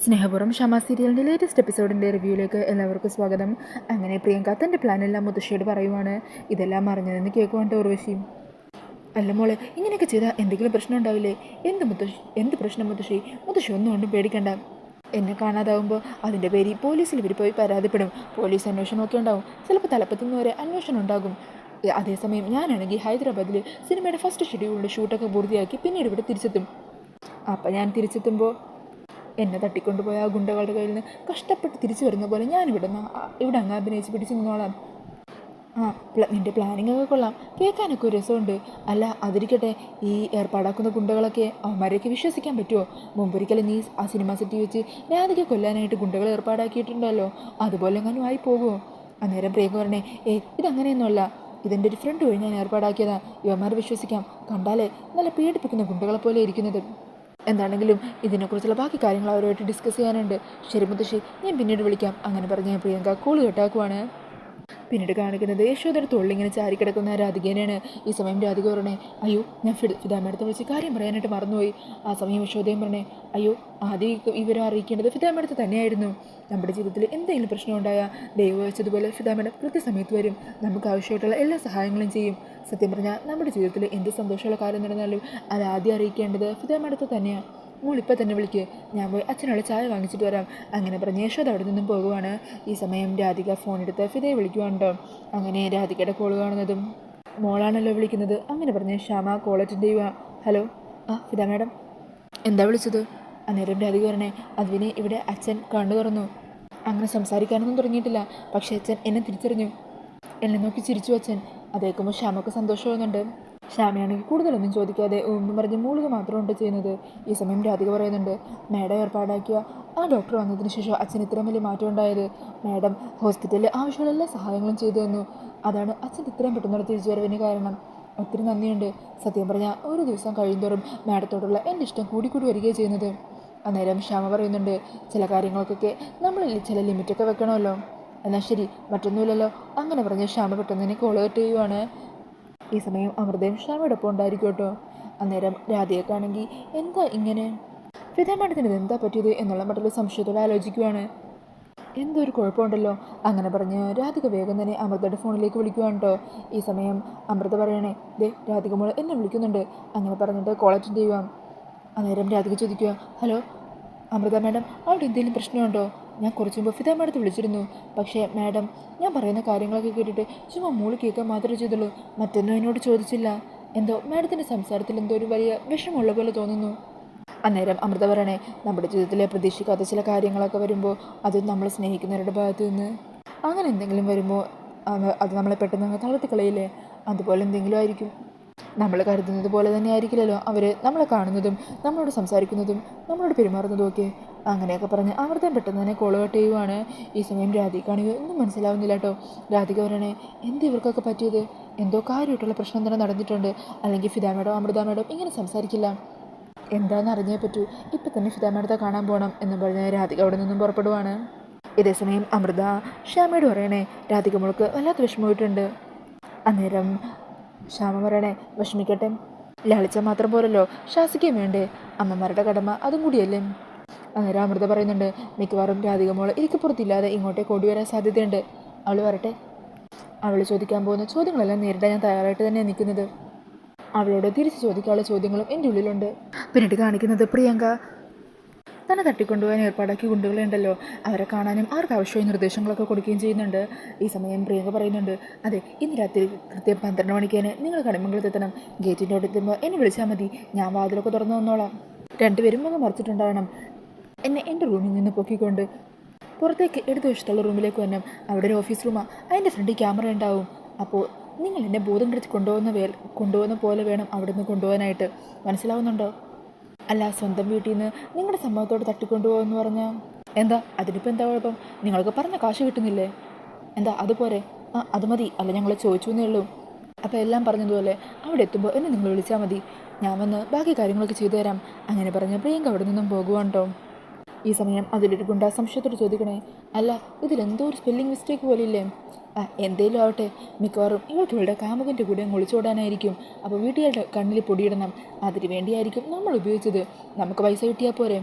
സ്നേഹപൂർവ്വം ഷമ സീരിയലിൻ്റെ ലേറ്റസ്റ്റ് എപ്പിസോഡിൻ്റെ റിവ്യൂയിലേക്ക് എല്ലാവർക്കും സ്വാഗതം. അങ്ങനെ പ്രിയങ്ക തൻ്റെ പ്ലാനെല്ലാം മുത്തശ്ശിയോട് പറയുവാണ്. ഇതെല്ലാം അറിഞ്ഞതെന്ന് കേൾക്കുവാണ്ട് ഉർവശി, അല്ല മോളെ, ഇങ്ങനെയൊക്കെ ചെയ്താൽ എന്തെങ്കിലും പ്രശ്നം ഉണ്ടാവില്ലേ? എന്ത് പ്രശ്നം മുത്തശ്ശി? മുത്തശ്ശി ഒന്നും കൊണ്ടും പേടിക്കണ്ട. എന്നെ കാണാതാവുമ്പോൾ അതിൻ്റെ പേരിൽ പോലീസിൽ ഇവർ പോയി പരാതിപ്പെടും. പോലീസ് അന്വേഷണമൊക്കെ ഉണ്ടാവും. ചിലപ്പോൾ തലപ്പത്തുനിന്ന് വരെ അന്വേഷണം ഉണ്ടാകും. അതേസമയം ഞാനാണെങ്കിൽ ഹൈദരാബാദിൽ സിനിമയുടെ ഫസ്റ്റ് ഷെഡ്യൂളിൻ്റെ ഷൂട്ടൊക്കെ പൂർത്തിയാക്കി പിന്നീട് ഇവിടെ തിരിച്ചെത്തും. അപ്പം ഞാൻ തിരിച്ചെത്തുമ്പോൾ എന്നെ തട്ടിക്കൊണ്ടുപോയ ആ ഗുണ്ടകളുടെ കയ്യിൽ നിന്ന് കഷ്ടപ്പെട്ട് തിരിച്ചു വരുന്ന പോലെ ഞാനിവിടെ അങ്ങ് അഭിനയിച്ച് പിടിച്ച് നിന്നോളാം. നിൻ്റെ പ്ലാനിങ് ഒക്കെ കൊള്ളാം, കേൾക്കാനൊക്കെ ഒരു രസമുണ്ട്. അല്ല അതിരിക്കട്ടെ, ഈ ഏർപ്പാടാക്കുന്ന ഗുണ്ടകളൊക്കെ അവന്മാരെയൊക്കെ വിശ്വസിക്കാൻ പറ്റുമോ? മുമ്പൊരിക്കലും നീ ആ സിനിമ സെറ്റിൽ വെച്ച് രാധിക കൊല്ലാനായിട്ട് ഗുണ്ടകൾ ഏർപ്പാടാക്കിയിട്ടുണ്ടല്ലോ, അതുപോലെ എങ്ങാനും ആയി പോകുമോ? അന്നേരം പ്രിയങ്ക പറഞ്ഞേ, ഇതങ്ങനെയൊന്നുമല്ല, ഇതെൻ്റെ ഒരു ഫ്രണ്ട് വഴി ഞാൻ ഏർപ്പാടാക്കിയതാ. ഇവന്മാരെ വിശ്വസിക്കാം. കണ്ടാലേ നല്ല പേടിപ്പിക്കുന്ന ഗുണ്ടകളെ പോലെ ഇരിക്കുന്നത്. എന്താണെങ്കിലും ഇതിനെക്കുറിച്ചുള്ള ബാക്കി കാര്യങ്ങൾ അവരുമായിട്ട് ഡിസ്കസ് ചെയ്യാനുണ്ട്. ശരി മുത്തശ്ശി, ഞാൻ പിന്നീട് വിളിക്കാം. അങ്ങനെ പറഞ്ഞ് പ്രിയങ്ക കോള് കെട്ടാക്കുവാണ്. പിന്നീട് കാണിക്കുന്നത് യശോദയുടെ തൊള്ളിങ്ങനെ ചാരിക്കിടക്കുന്ന രാധികേനെയാണ്. ഈ സമയം രാധിക പറഞ്ഞേ, അയ്യോ ഞാൻ ഫിദാമ്മടുത്ത് വിളിച്ച് കാര്യം പറയാനായിട്ട് മറന്നുപോയി. ആ സമയം യശോദയും പറഞ്ഞേ, അയ്യോ ആദ്യം ഇവരെ അറിയിക്കേണ്ടത് ഫിദാമ്മടുത്ത് തന്നെയായിരുന്നു. നമ്മുടെ ജീവിതത്തിൽ എന്തെങ്കിലും പ്രശ്നം ഉണ്ടായാൽ ദൈവം വെച്ചതുപോലെ ഫിദാമ്മയുടെ കൃത്യസമയത്ത് വരും. നമുക്ക് ആവശ്യമായിട്ടുള്ള എല്ലാ സഹായങ്ങളും ചെയ്യും. സത്യം പറഞ്ഞാൽ നമ്മുടെ ജീവിതത്തിൽ എന്ത് സന്തോഷമുള്ള കാര്യം നടന്നാലും അത് ആദ്യം അറിയിക്കേണ്ടത് ഫിദാമ്മടുത്ത് തന്നെയാണ്. മോളിപ്പോൾ തന്നെ വിളിക്ക്, ഞാൻ പോയി അച്ഛനുള്ള ചായ വാങ്ങിച്ചിട്ട് വരാം. അങ്ങനെ പറഞ്ഞ് യശോദ അവിടെ നിന്നും പോകുവാണ്. ഈ സമയം രാധിക ഫോണെടുത്ത് ഫിദയെ വിളിക്കുവാണ്ടോ. അങ്ങനെ രാധികയുടെ കോൾ കാണുന്നതും മോളാണല്ലോ വിളിക്കുന്നത്. അങ്ങനെ പറഞ്ഞ് ശ്യാമ കോൾ അറ്റൻഡ് ചെയ്യുക. ഹലോ, ഫിദ മാഡം, എന്താ വിളിച്ചത്? അന്നേരം രാധിക പറഞ്ഞേ, അതിനെ ഇവിടെ അച്ഛൻ കണ്ണു തുറന്നു. അങ്ങനെ സംസാരിക്കാനൊന്നും തുടങ്ങിയിട്ടില്ല, പക്ഷേ അച്ഛൻ എന്നെ തിരിച്ചറിഞ്ഞു. എന്നെ നോക്കി ചിരിച്ചു അച്ഛൻ. അതേക്കുമ്പോൾ ശ്യാമക്ക് സന്തോഷമാകുന്നുണ്ട്. ശ്യാമയാണെങ്കിൽ കൂടുതലൊന്നും ചോദിക്കാതെ ഒന്നും പറഞ്ഞ് മൂളുക മാത്രമുണ്ട് ചെയ്യുന്നത്. ഈ സമയം രാധിക പറയുന്നുണ്ട്, മാഡം ഏർപ്പാടാക്കിയ ആ ഡോക്ടർ വന്നതിന് ശേഷം അച്ഛൻ ഇത്രയും വലിയ മാറ്റം ഉണ്ടായത്. മാഡം ഹോസ്പിറ്റലിൽ ആവശ്യമുള്ള എല്ലാ സഹായങ്ങളും ചെയ്തു തന്നു. അതാണ് അച്ഛൻ ഇത്രയും പെട്ടെന്നുള്ള തിരിച്ചുവരവിന് കാരണം. ഒത്തിരി നന്ദിയുണ്ട്. സത്യം പറഞ്ഞാൽ ഒരു ദിവസം കഴിയുന്തോറും മാഡത്തോടുള്ള എൻ്റെ ഇഷ്ടം കൂടിക്കൂടി വരികയാണ് ചെയ്യുന്നത്. അന്നേരം ശ്യാമ പറയുന്നുണ്ട്, ചില കാര്യങ്ങൾക്കൊക്കെ നമ്മൾ ചില ലിമിറ്റൊക്കെ വെക്കണമല്ലോ. എന്നാൽ ശരി, മറ്റൊന്നുമില്ലല്ലോ. അങ്ങനെ പറഞ്ഞ് ശ്യാമ പെട്ടെന്ന് തന്നെ കോൾ കട്ട് ചെയ്യുവാണ്. ഈ സമയം അമൃതയും ശ്യാമയുടെ ഒപ്പം ഉണ്ടായിരിക്കും കേട്ടോ. അന്നേരം രാധികക്കാണെങ്കിൽ എന്താ ഇങ്ങനെ, ഫിദ മാഡത്തിന് എന്താ പറ്റിയത് എന്നുള്ള മറ്റുള്ള സംശയത്തോടെ ആലോചിക്കുവാണ്. എന്തോ ഒരു കുഴപ്പമുണ്ടല്ലോ. അങ്ങനെ പറഞ്ഞ് രാധിക വേഗം തന്നെ അമൃതയുടെ ഫോണിലേക്ക് വിളിക്കുവാണ് കേട്ടോ. ഈ സമയം അമൃത പറയണേ, രാധിക മോൾ എന്നെ വിളിക്കുന്നുണ്ട്. അങ്ങനെ പറഞ്ഞിട്ട് കോൾ അറ്റൻഡ് ചെയ്യുക. അന്നേരം രാധിക ചോദിക്കുക, ഹലോ അമൃത മാഡം, അവിടെ എന്തെങ്കിലും പ്രശ്നമുണ്ടോ? ഞാൻ കുറച്ച് മുമ്പ് ഫിദ മാഡത്തെ വിളിച്ചിരുന്നു. പക്ഷേ മാഡം, ഞാൻ പറയുന്ന കാര്യങ്ങളൊക്കെ കേട്ടിട്ട് ചുമ്മാ മൂളി കേൾക്കാൻ മാത്രമേ ചെയ്തുള്ളൂ. മറ്റൊന്നും എന്നോട് ചോദിച്ചില്ല. എന്തോ മാഡത്തിൻ്റെ സംസാരത്തിൽ എന്തോ ഒരു വലിയ വിഷമമുള്ള പോലെ തോന്നുന്നു. അന്നേരം അമൃത പറയണേ, നമ്മുടെ ജീവിതത്തിലെ പ്രതീക്ഷിക്കാത്ത ചില കാര്യങ്ങളൊക്കെ വരുമ്പോൾ അത് നമ്മൾ സ്നേഹിക്കുന്നവരുടെ ഭാഗത്ത് നിന്ന് അങ്ങനെ എന്തെങ്കിലും വരുമ്പോൾ അത് നമ്മളെ പെട്ടെന്ന് തളർത്തിക്കളയില്ലേ, അതുപോലെ എന്തെങ്കിലും ആയിരിക്കും. നമ്മൾ കരുതുന്നത് പോലെ തന്നെ ആയിരിക്കില്ലല്ലോ അവർ നമ്മളെ കാണുന്നതും നമ്മളോട് സംസാരിക്കുന്നതും നമ്മളോട് പെരുമാറുന്നതും ഒക്കെ. അങ്ങനെയൊക്കെ പറഞ്ഞ് അമൃതം പെട്ടെന്ന് തന്നെ കോൾ കട്ട് ചെയ്യുവാണ്. ഈ സമയം രാധികാണെങ്കിൽ ഒന്നും മനസ്സിലാവുന്നില്ല കേട്ടോ. രാധിക പറയണേ, എന്ത് ഇവർക്കൊക്കെ പറ്റിയത്? എന്തോ കാര്യമായിട്ടുള്ള പ്രശ്നം തന്നെ നടന്നിട്ടുണ്ട്. അല്ലെങ്കിൽ ഫിദ മാഡം അമൃത മാഡം ഇങ്ങനെ സംസാരിക്കില്ല. എന്താണെന്ന് അറിഞ്ഞേ പറ്റൂ. ഇപ്പം തന്നെ ഫിദ മാഡത്തെ കാണാൻ പോകണം എന്ന് പറഞ്ഞ് രാധിക അവിടെ നിന്നും പുറപ്പെടുവാണ്. ഇതേസമയം അമൃത ശ്യാമയോട് പറയണേ, രാധിക മോൾക്ക് വല്ലാത്ത വിഷമമായിട്ടുണ്ട്. അന്നേരം ശ്യാമ പറയണേ, വിഷമിക്കട്ടെ, ലാളിച്ച മാത്രം പോരല്ലോ, ശാസിക്കുകയും വേണ്ടേ? അമ്മമാരുടെ കടമ അതും കൂടിയല്ലേ. അന്നേരം അമൃത പറയുന്നുണ്ട്, മിക്കവാറും രാധിക മോൾ ഇരിക്കപ്പുറത്തില്ലാതെ ഇങ്ങോട്ടേക്ക് ഓടി വരാൻ സാധ്യതയുണ്ട്. അവൾ വരട്ടെ. അവൾ ചോദിക്കാൻ പോകുന്ന ചോദ്യങ്ങളെല്ലാം നേരിടാൻ ഞാൻ തയ്യാറായിട്ട് തന്നെയാണ് നിൽക്കുന്നത്. അവളോട് തിരിച്ച് ചോദിക്കാനുള്ള ചോദ്യങ്ങളും എൻ്റെ ഉള്ളിലുണ്ട്. പിന്നീട് കാണിക്കുന്നത് പ്രിയങ്ക തന്നെ തട്ടിക്കൊണ്ടുപോകാൻ ഏർപ്പാടാക്കി ഗുണ്ടുകളുണ്ടല്ലോ, അവരെ കാണാനും അവർക്ക് ആവശ്യമായ നിർദ്ദേശങ്ങളൊക്കെ കൊടുക്കുകയും ചെയ്യുന്നുണ്ട്. ഈ സമയം പ്രിയങ്ക പറയുന്നുണ്ട്, അതെ, ഇന്ന് രാത്രി കൃത്യം 12 മണിക്ക് തന്നെ നിങ്ങൾ കണിമംഗലത്തെത്തണം. ഗേറ്റിൻ്റെ അടുത്തെത്തുമ്പോൾ എന്നെ വിളിച്ചാൽ മതി, ഞാൻ വാതിലൊക്കെ തുറന്നു വന്നോളാം. രണ്ടുപേരും മുഖം മറിച്ചിട്ടുണ്ടാവണം. എന്നെ എൻ്റെ റൂമിൽ നിന്ന് പൊക്കിക്കൊണ്ട് പുറത്തേക്ക് ഇടതുവശത്തുള്ള റൂമിലേക്ക് വരണം. അവിടെ ഒരു ഓഫീസ് റൂമാണ്, അതിൻ്റെ ഫ്രണ്ടിൽ ക്യാമറ ഉണ്ടാവും. അപ്പോൾ നിങ്ങൾ എന്നെ ബോധം കെടുത്തി കൊണ്ടുപോകുന്ന പോലെ വേണം അവിടെ നിന്ന് കൊണ്ടുപോകാനായിട്ട്. മനസ്സിലാവുന്നുണ്ടോ? അല്ല, സ്വന്തം വീട്ടിൽ നിന്ന് നിങ്ങളുടെ സമ്മതത്തോടെ തട്ടിക്കൊണ്ടുപോകുമെന്ന് പറഞ്ഞാൽ എന്താ? അതിനിപ്പോൾ എന്താ കുഴപ്പം? നിങ്ങൾക്ക് പറഞ്ഞ കാശ് കിട്ടുന്നില്ലേ? എന്താ അതുപോലെ? അത് മതി. അല്ല, ഞങ്ങൾ ചോദിച്ചു എന്നേ ഉള്ളൂ. അപ്പോൾ എല്ലാം പറഞ്ഞതുപോലെ അവിടെ എത്തുമ്പോൾ എന്നെ നിങ്ങൾ വിളിച്ചാൽ മതി, ഞാൻ വന്ന് ബാക്കി കാര്യങ്ങളൊക്കെ ചെയ്തു തരാം. അങ്ങനെ പറഞ്ഞ് പ്രിയങ്ക അവിടെ നിന്നും പോകുവാണ് കേട്ടോ. ഈ സമയം അതിലൊരു ഗുണ്ട സംശയത്തോട് ചോദിക്കണേ, അല്ല, ഇതിലെന്തോ ഒരു സ്പെല്ലിംഗ് മിസ്റ്റേക്ക് പോലെ ഇല്ലേ? എന്തേലും ആവട്ടെ, മിക്കവാറും ഇവൾക്ക് ഇവളുടെ കാമുകൻ്റെ കൂടെ ഒളിച്ചോടാനായിരിക്കും. അപ്പോൾ വീട്ടുകാരുടെ കണ്ണിൽ പൊടിയിടണം. അതിന് വേണ്ടിയായിരിക്കും നമ്മൾ ഉപയോഗിച്ചത്. നമുക്ക് പൈസ കിട്ടിയാൽ പോരെ.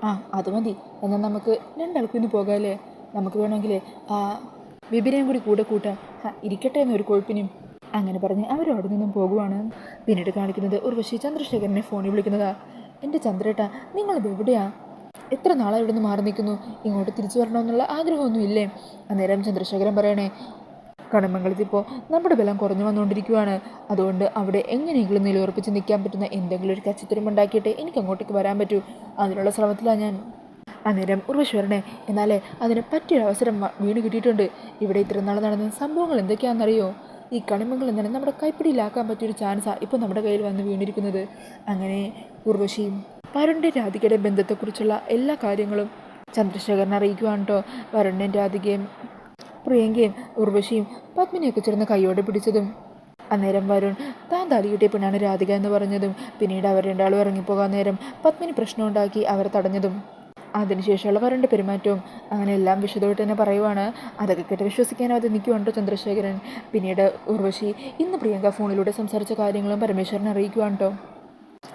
ആ അത് മതി. എന്നാൽ നമുക്ക് രണ്ടാൾക്കും ഇന്ന് പോകാമല്ലേ? നമുക്ക് വേണമെങ്കിൽ ആ വിപിനെയും കൂടി കൂടെ കൂട്ടാം. ഇരിക്കട്ടെ എന്നൊരു കുഴപ്പിനും. അങ്ങനെ പറഞ്ഞ് അവർ അവിടെ നിന്നും പോകുവാണ്. പിന്നീട് കാണിക്കുന്നത് ഉർവശി ചന്ദ്രശേഖരനെ ഫോണിൽ വിളിക്കുന്നതാ. എൻ്റെ ചന്ദ്രേട്ടാ, നിങ്ങളിത് എവിടെയാ? എത്ര നാളെ ഇവിടെ നിന്ന് മാറി നിൽക്കുന്നു? ഇങ്ങോട്ട് തിരിച്ചു വരണമെന്നുള്ള ആഗ്രഹമൊന്നും ഇല്ലേ? അന്നേരം ചന്ദ്രശേഖരൻ പറയണേ, കടമംഗലത്തിപ്പോൾ നമ്മുടെ ബലം കുറഞ്ഞു വന്നുകൊണ്ടിരിക്കുകയാണ്. അതുകൊണ്ട് അവിടെ എങ്ങനെയെങ്കിലും നിലയുറപ്പിച്ച് നിൽക്കാൻ പറ്റുന്ന എന്തെങ്കിലും ഒരു കച്ചിത്തുരുമ്പുണ്ടാക്കിയിട്ട് എനിക്ക് അങ്ങോട്ടേക്ക് വരാൻ പറ്റൂ. അതിനുള്ള ശ്രമത്തിലാണ് ഞാൻ. അന്നേരം ഉർവശി എന്നാലേ അതിന് പറ്റിയൊരു അവസരം വീണ് കിട്ടിയിട്ടുണ്ട്. ഇവിടെ ഇത്ര നാൾ നടന്ന സംഭവങ്ങൾ എന്തൊക്കെയാണെന്നറിയോ? ഈ കണിമംഗലം എന്താണ് നമ്മുടെ കൈപ്പിടിയിലാക്കാൻ പറ്റിയൊരു ചാൻസാണ് ഇപ്പോൾ നമ്മുടെ കയ്യിൽ വന്ന് വീണിരിക്കുന്നത്. അങ്ങനെ ഉർവശിയും വരുണിൻ്റെ രാധികയുടെ ബന്ധത്തെക്കുറിച്ചുള്ള എല്ലാ കാര്യങ്ങളും ചന്ദ്രശേഖരനെ അറിയിക്കുവാണ് കേട്ടോ. വരുണിൻ്റെയും രാധികയും പ്രിയങ്കയും ഉർവശിയും പത്മിനിയൊക്കെ ചേർന്ന് കൈയോടെ പിടിച്ചതും അന്നേരം വരുൺ താൻ താലി കിട്ടിയ പെണ്ണാണ് രാധിക എന്ന് പറഞ്ഞതും പിന്നീട് അവർ രണ്ടാളും ഇറങ്ങിപ്പോകാൻ നേരം പത്മിനി പ്രശ്നമുണ്ടാക്കി അവരെ തടഞ്ഞതും അതിനുശേഷമുള്ള വരുണിൻ്റെ പെരുമാറ്റവും അങ്ങനെ എല്ലാം വിശദമായിട്ട് തന്നെ പറയുവാണ്. അതൊക്കെ കേട്ട് വിശ്വസിക്കാനാവാതെ നിൽക്കുവാണ്ടോ ചന്ദ്രശേഖരൻ. പിന്നീട് ഉർവശി ഇന്ന് പ്രിയങ്ക ഫോണിലൂടെ സംസാരിച്ച കാര്യങ്ങളും പരമേശ്വരനെ അറിയിക്കുവാണ് കേട്ടോ.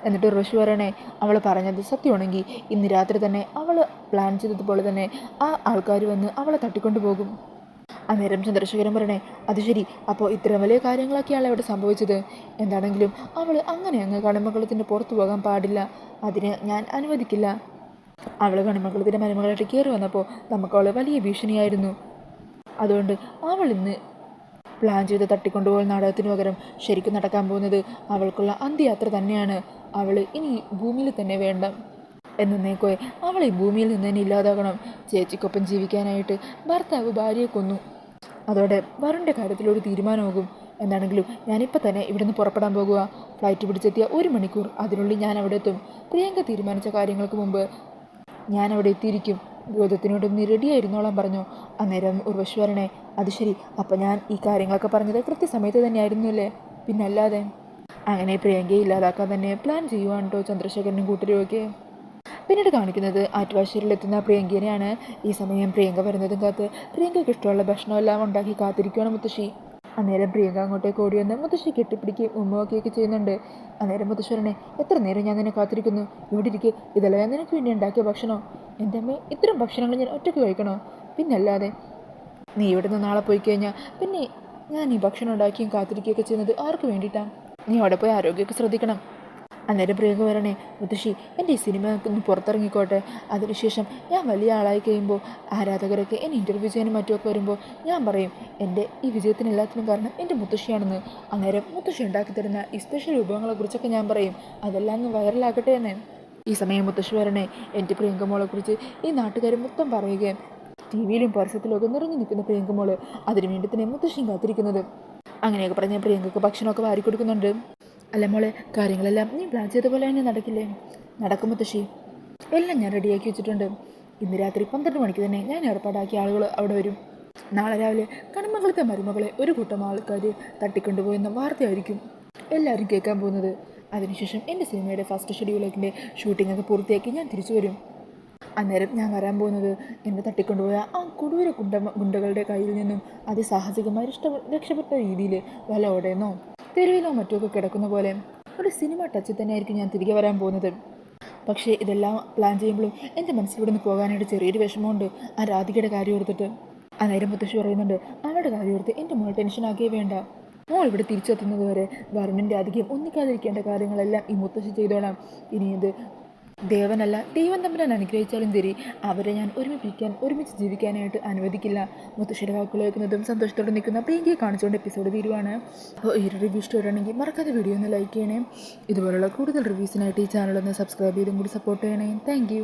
എന്നിട്ട് ഉർവശി പറയണേ, അവൾ പറഞ്ഞത് സത്യമാണെങ്കിൽ ഇന്ന് രാത്രി തന്നെ അവൾ പ്ലാൻ ചെയ്തതുപോലെ തന്നെ ആ ആൾക്കാർ വന്ന് അവളെ തട്ടിക്കൊണ്ടു പോകും. അന്നേരം ചന്ദ്രശേഖരൻ പറയണേ, അത് ശരി, അപ്പോൾ ഇത്രയും വലിയ കാര്യങ്ങളൊക്കെയാണ് അവിടെ സംഭവിച്ചത്. എന്താണെങ്കിലും അവൾ അങ്ങനെ അങ്ങ് കണിമംഗലത്തിൻ്റെ പുറത്തു പോകാൻ പാടില്ല. അതിന് ഞാൻ അനുവദിക്കില്ല. അവൾ കണിമംഗലത്തിൻ്റെ മരുമകളായിട്ട് കയറി വന്നപ്പോൾ നമുക്ക് അവൾ വലിയ ഭീഷണിയായിരുന്നു. അതുകൊണ്ട് അവൾ ഇന്ന് പ്ലാൻ ചെയ്ത് തട്ടിക്കൊണ്ടുപോകുന്ന നാടകത്തിന് പകരം ശരിക്കും നടക്കാൻ പോകുന്നത് അവൾക്കുള്ള അന്ത്യയാത്ര തന്നെയാണ്. അവൾ ഇനി ഭൂമിയിൽ തന്നെ വേണ്ട. എന്നേക്കോ അവൾ ഈ ഭൂമിയിൽ നിന്ന് തന്നെ ഇല്ലാതാകണം. ചേച്ചിക്കൊപ്പം ജീവിക്കാനായിട്ട് ഭർത്താവ് ഭാര്യയെ കൊന്നു. അതോടെ വരുണിൻ്റെ കാര്യത്തിലൊരു തീരുമാനമാകും. എന്താണെങ്കിലും ഞാനിപ്പോൾ തന്നെ ഇവിടുന്ന് പുറപ്പെടാൻ പോകുക. ഫ്ലൈറ്റ് പിടിച്ചെത്തിയ 1 മണിക്കൂർ അതിനുള്ളിൽ ഞാൻ അവിടെ എത്തും. പ്രിയങ്ക തീരുമാനിച്ച കാര്യങ്ങൾക്ക് മുമ്പ് ഞാൻ അവിടെ എത്തിയിരിക്കും. ഗോതത്തിനോടൊന്ന് റെഡിയായിരുന്നോളാൻ പറഞ്ഞു. അന്നേരം ഉർവശി പറയണേ, അത് ശരി, അപ്പം ഞാൻ ഈ കാര്യങ്ങളൊക്കെ പറഞ്ഞത് കൃത്യസമയത്ത് തന്നെയായിരുന്നു അല്ലേ? പിന്നല്ലാതെ. അങ്ങനെ പ്രിയങ്കയെ ഇല്ലാതാക്കാൻ തന്നെ പ്ലാൻ ചെയ്യുവാണ് കേട്ടോ ചന്ദ്രശേഖരനും കൂട്ടരുമൊക്കെ. പിന്നീട് കാണിക്കുന്നത് ആറ്റുവാശ്ശേരിയിലെത്തുന്ന പ്രിയങ്കേനെയാണ്. ഈ സമയം പ്രിയങ്ക വരുന്നതും കാത്ത് പ്രിയങ്കയ്ക്ക് ഇഷ്ടമുള്ള ഭക്ഷണമെല്ലാം ഉണ്ടാക്കി കാത്തിരിക്കുകയാണ് മുത്തശ്ശി. അന്നേരം പ്രിയങ്ക അങ്ങോട്ടേക്ക് ഓടി വന്ന് മുത്തശ്ശി കെട്ടിപ്പിടിക്കുകയും ഉമ്മയൊക്കെയൊക്കെ ചെയ്യുന്നുണ്ട്. അന്നേരം മുത്തശ്ശി പറയണേ, എത്ര നേരം ഞാൻ നിന്നെ കാത്തിരിക്കുന്നു, ഇവിടെ ഇരിക്കുക, ഇതെല്ലാം ഞാൻ നിനക്ക് വേണ്ടി ഉണ്ടാക്കിയ ഭക്ഷണം. എൻ്റെ അമ്മ ഇത്തരം ഭക്ഷണങ്ങൾ ഞാൻ ഒറ്റയ്ക്ക് കഴിക്കണോ? പിന്നല്ലാതെ. നീ ഇവിടെ നിന്ന് നാളെ പോയി കഴിഞ്ഞാൽ പിന്നെ ഞാൻ ഈ ഭക്ഷണം ഉണ്ടാക്കിയും കാത്തിരിക്കുകയൊക്കെ ചെയ്യുന്നത് ആർക്ക് വേണ്ടിയിട്ടാണ്? നീ അവിടെ പോയി ആരോഗ്യമൊക്കെ ശ്രദ്ധിക്കണം. അന്നേരം പ്രിയങ്ക പറയണേ, മുത്തശ്ശി എൻ്റെ ഈ സിനിമ ഒന്ന് പുറത്തിറങ്ങിക്കോട്ടെ. അതിനുശേഷം ഞാൻ വലിയ ആളായി കഴിയുമ്പോൾ ആരാധകരൊക്കെ എന്നെ ഇൻ്റർവ്യൂ ചെയ്യാനും മറ്റുമൊക്കെ വരുമ്പോൾ ഞാൻ പറയും എൻ്റെ ഈ വിജയത്തിന് എല്ലാത്തിനും കാരണം എൻ്റെ മുത്തശ്ശിയാണെന്ന്. അന്നേരം മുത്തശ്ശി ഉണ്ടാക്കി തരുന്ന ഈ സ്പെഷ്യൽ വിഭവങ്ങളെക്കുറിച്ചൊക്കെ ഞാൻ പറയും. അതെല്ലാം അങ്ങ് വൈറലാക്കട്ടെ എന്ന്. ഈ സമയം മുത്തശ്ശി പറയണേ, എൻ്റെ പ്രിയങ്കമോളെക്കുറിച്ച് ഈ നാട്ടുകാർ മൊത്തം പറയുകയും ടി വിയിലും പരസ്യത്തിലൊക്കെ നിറഞ്ഞു നിൽക്കുന്ന പ്രിയങ്കമോള് അതിനു വേണ്ടി തന്നെ മുത്തശ്ശിയും കാത്തിരിക്കുന്നത്. അങ്ങനെയൊക്കെ പറഞ്ഞാൽ പ്രിയങ്കക്ക് ഭക്ഷണമൊക്കെ വാരി കൊടുക്കുന്നുണ്ട്. അല്ല മോളെ, കാര്യങ്ങളെല്ലാം നീ പ്ലാൻ ചെയ്ത പോലെ തന്നെ നടക്കില്ലേ? നടക്കും മുത്തശ്ശി, എല്ലാം ഞാൻ റെഡിയാക്കി വെച്ചിട്ടുണ്ട്. ഇന്ന് രാത്രി 12 മണിക്ക് തന്നെ ഞാൻ ഏർപ്പാടാക്കിയ ആളുകൾ അവിടെ വരും. നാളെ രാവിലെ കണിമംഗലത്തെ മരുമകളെ ഒരു കൂട്ടം ആൾക്കാർ തട്ടിക്കൊണ്ടുപോയെന്ന വാർത്തയായിരിക്കും എല്ലാവരും കേൾക്കാൻ പോകുന്നത്. അതിനുശേഷം എൻ്റെ സിനിമയുടെ ഫസ്റ്റ് ഷെഡ്യൂളിൻ്റെ ഷൂട്ടിങ്ങൊക്കെ പൂർത്തിയാക്കി ഞാൻ തിരിച്ചു വരും. അന്നേരം ഞാൻ വരാൻ പോകുന്നത് എന്നെ തട്ടിക്കൊണ്ടുപോയ ആ കൊടൂര ഗുണ്ടകളുടെ കയ്യിൽ നിന്നും അതിസാഹസികമായി രക്ഷപ്പെട്ട രീതിയിൽ വല്ല ഓടേന്നോ തെരുവിലോ മറ്റുമൊക്കെ കിടക്കുന്ന പോലെ ഒരു സിനിമ ടച്ചിൽ തന്നെയായിരിക്കും ഞാൻ തിരികെ വരാൻ പോകുന്നത്. പക്ഷേ ഇതെല്ലാം പ്ലാൻ ചെയ്യുമ്പോഴും എൻ്റെ മനസ്സിലൂടെ നിന്ന് പോകാനായിട്ട് ചെറിയൊരു വിഷമമുണ്ട് ആ രാധികയുടെ കാര്യം ഓർത്തിട്ട്. അന്നേരം മുത്തശ്ശി പറയുന്നുണ്ട്, അവളുടെ കാര്യം ഓർത്ത് എൻ്റെ മോൾ ടെൻഷനാക്കിയേ വേണ്ട. മോൾ ഇവിടെ തിരിച്ചെത്തുന്നത് വരെ വരുണിൻ്റെ അധികം ഒന്നിക്കാതിരിക്കേണ്ട കാര്യങ്ങളെല്ലാം ഈ മുത്തശ്ശി ചെയ്തോളാം. ഇനി ഇത് ദേവനല്ല ദൈവം തമ്മിലാണ് അനുഗ്രഹിച്ചാലും തരി അവരെ ഞാൻ ഒരുമിച്ച് ജീവിക്കാനായിട്ട് അനുവദിക്കില്ല. മുത്തശ്ശിയുടെ വാക്കുകൾ കേൾക്കുന്നതും സന്തോഷത്തോടെ നിൽക്കുന്ന പ്രിയങ്കയെ കാണിച്ചുകൊണ്ട് എപ്പിസോഡ് തീരുവാണ്. അപ്പോൾ ഈ ഒരു റിവ്യൂ ഇഷ്ടമാണെങ്കിൽ മറക്കാതെ വീഡിയോ ഒന്ന് ലൈക്ക് ചെയ്യണേ. ഇതുപോലുള്ള കൂടുതൽ റിവ്യൂസിനായിട്ട് ഈ ചാനലൊന്ന് സബ്സ്ക്രൈബ് ചെയ്തും കൂടി സപ്പോർട്ട് ചെയ്യണേ. താങ്ക്